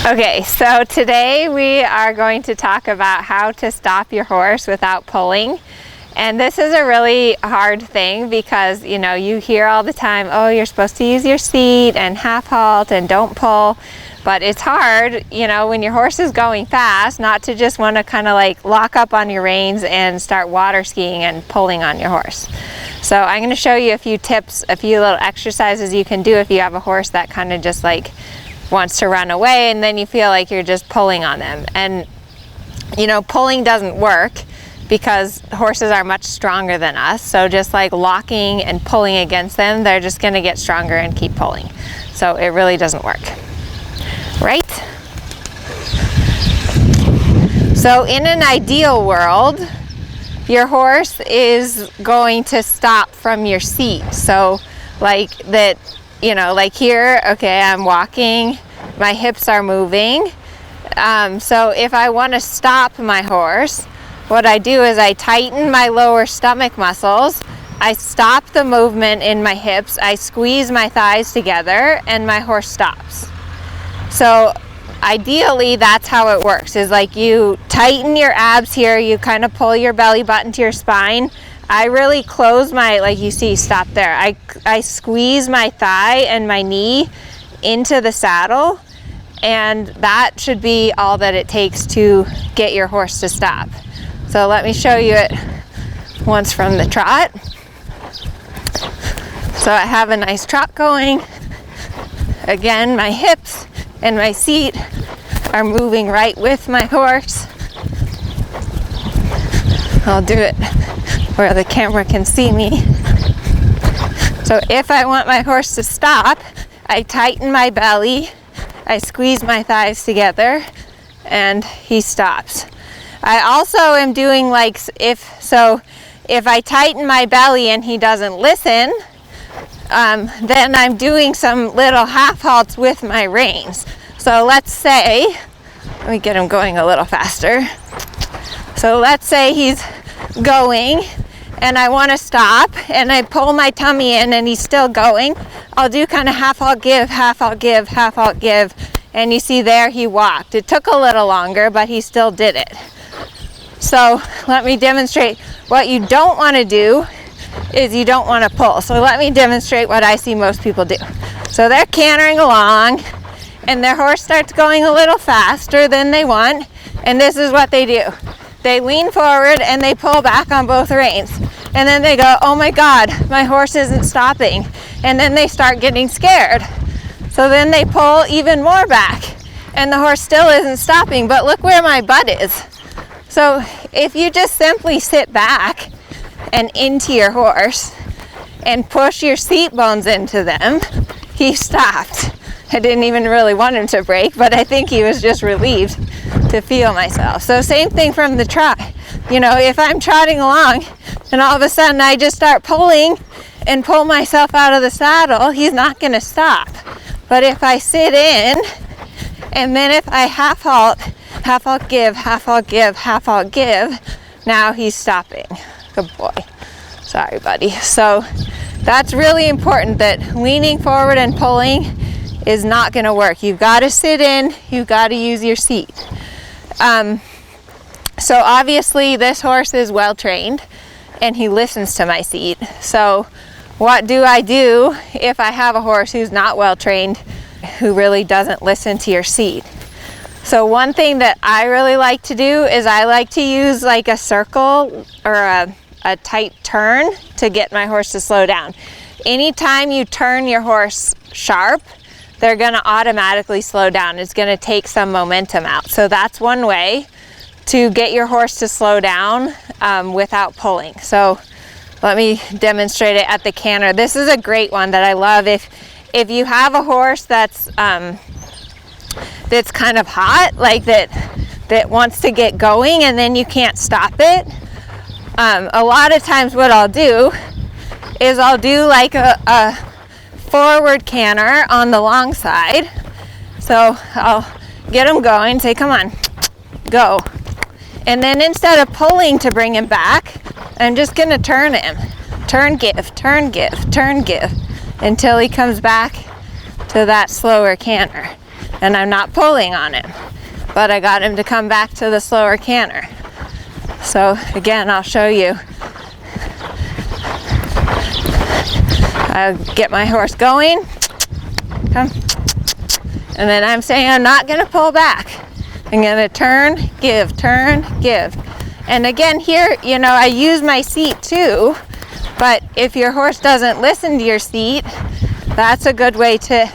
Okay, so today we are going to talk about how to stop your horse without pulling. And this is a really hard thing because, you know, you hear all the time, oh, you're supposed to use your seat and half halt and don't pull. But it's hard, you know, when your horse is going fast, not to just want to kind of like lock up on your reins and start water skiing and pulling on your horse. So I'm going to show you a few tips, a few little exercises you can do if you have a horse that kind of just like wants to run away and then you feel like you're just pulling on them. And, you know, pulling doesn't work because horses are much stronger than us. So just like locking and pulling against them, they're just going to get stronger and keep pulling. So it really doesn't work. Right? So in an ideal world, your horse is going to stop from your seat. So like that, you know, like here, okay, I'm walking, my hips are moving. So if I want to stop my horse, what I do is I tighten my lower stomach muscles, I stop the movement in my hips, I squeeze my thighs together, and my horse stops. So ideally, that's how it works, is like you tighten your abs here, you kind of pull your belly button to your spine. I really close my, like you see, stop there. I squeeze my thigh and my knee into the saddle, and that should be all that it takes to get your horse to stop. So let me show you it once from the trot. So I have a nice trot going. Again, my hips and my seat are moving right with my horse. I'll do it where the camera can see me. So if I want my horse to stop, I tighten my belly, I squeeze my thighs together, and he stops. I also am doing like, if I tighten my belly and he doesn't listen, then I'm doing some little half halts with my reins. So let's say, let me get him going a little faster. So let's say he's going and I want to stop and I pull my tummy in and he's still going. I'll do kind of half halt give, half halt give, half halt give. And you see there he walked. It took a little longer, but he still did it. So let me demonstrate. What you don't want to do is you don't want to pull. So let me demonstrate what I see most people do. So they're cantering along and their horse starts going a little faster than they want. And this is what they do. They lean forward and they pull back on both reins. And then they go, oh my God, my horse isn't stopping. And then they start getting scared. So then they pull even more back and the horse still isn't stopping, but look where my butt is. So if you just simply sit back and into your horse and push your seat bones into them, he stopped. I didn't even really want him to break, but I think he was just relieved to feel myself. So same thing from the trot. You know, if I'm trotting along and all of a sudden I just start pulling and pull myself out of the saddle, he's not going to stop. But if I sit in and then if I half halt give, half halt give, half halt give, now he's stopping. Good boy. Sorry, buddy. So that's really important, that leaning forward and pulling is not going to work. You've got to sit in, you've got to use your seat. So obviously this horse is well trained and he listens to my seat. So what do I do if I have a horse who's not well trained, who really doesn't listen to your seat? So one thing that I really like to do is I like to use like a circle or a tight turn to get my horse to slow down. Anytime you turn your horse sharp, they're going to automatically slow down. It's going to take some momentum out. So that's one way to get your horse to slow down without pulling. So let me demonstrate it at the canter. This is a great one that I love. If you have a horse that's kind of hot, like that wants to get going and then you can't stop it, a lot of times what I'll do is I'll do like a forward canter on the long side. So I'll get him going, say, come on, go. And then instead of pulling to bring him back, I'm just going to turn him. Turn, give, turn, give, turn, give, until he comes back to that slower canter. and I'm not pulling on him, but I got him to come back to the slower canter. So again, I'll show you. I'll get my horse going, come, and then I'm saying I'm not gonna pull back. I'm gonna turn, give. And again here, you know, I use my seat too, but if your horse doesn't listen to your seat, that's a good way to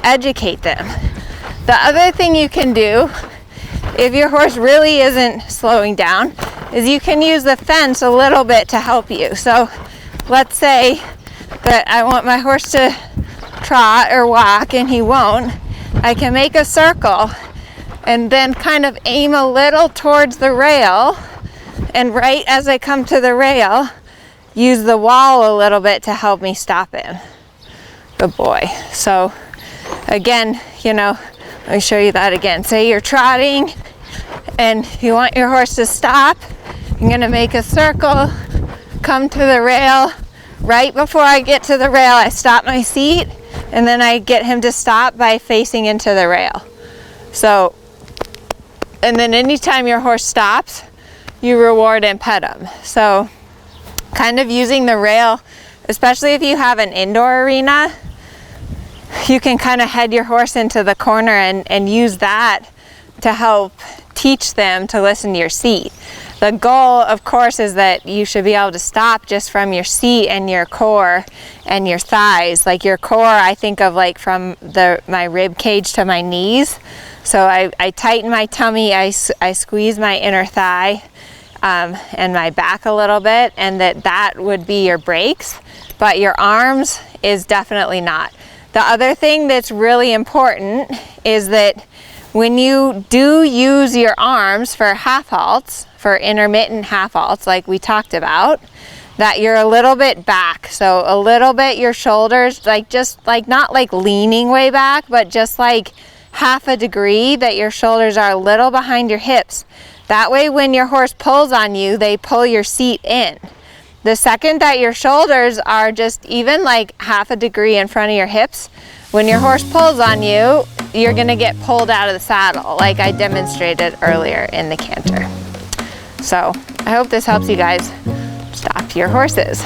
educate them. The other thing you can do, if your horse really isn't slowing down, is you can use the fence a little bit to help you. So let's say that I want my horse to trot or walk and he won't. I can make a circle and then kind of aim a little towards the rail, and right as I come to the rail, use the wall a little bit to help me stop him. Good boy. So again, you know, let me show you that again. Say you're trotting and you want your horse to stop. I'm gonna make a circle, come to the rail. Right before I get to the rail, I stop my seat, and then I get him to stop by facing into the rail. So, and then anytime your horse stops, you reward and pet him. So kind of using the rail, especially if you have an indoor arena, you can kind of head your horse into the corner and use that to help teach them to listen to your seat. The goal, of course, is that you should be able to stop just from your seat and your core and your thighs. Like your core, I think of like from my rib cage to my knees. So I tighten my tummy, I squeeze my inner thigh and my back a little bit, and that would be your brakes, but your arms is definitely not. The other thing that's really important is that when you do use your arms for half halts, for intermittent half halts like we talked about, that you're a little bit back. So a little bit your shoulders, like just like not like leaning way back, but just like half a degree, that your shoulders are a little behind your hips. That way when your horse pulls on you, they pull your seat in. The second that your shoulders are just even like half a degree in front of your hips, when your horse pulls on you, you're gonna get pulled out of the saddle like I demonstrated earlier in the canter. So I hope this helps you guys stop your horses.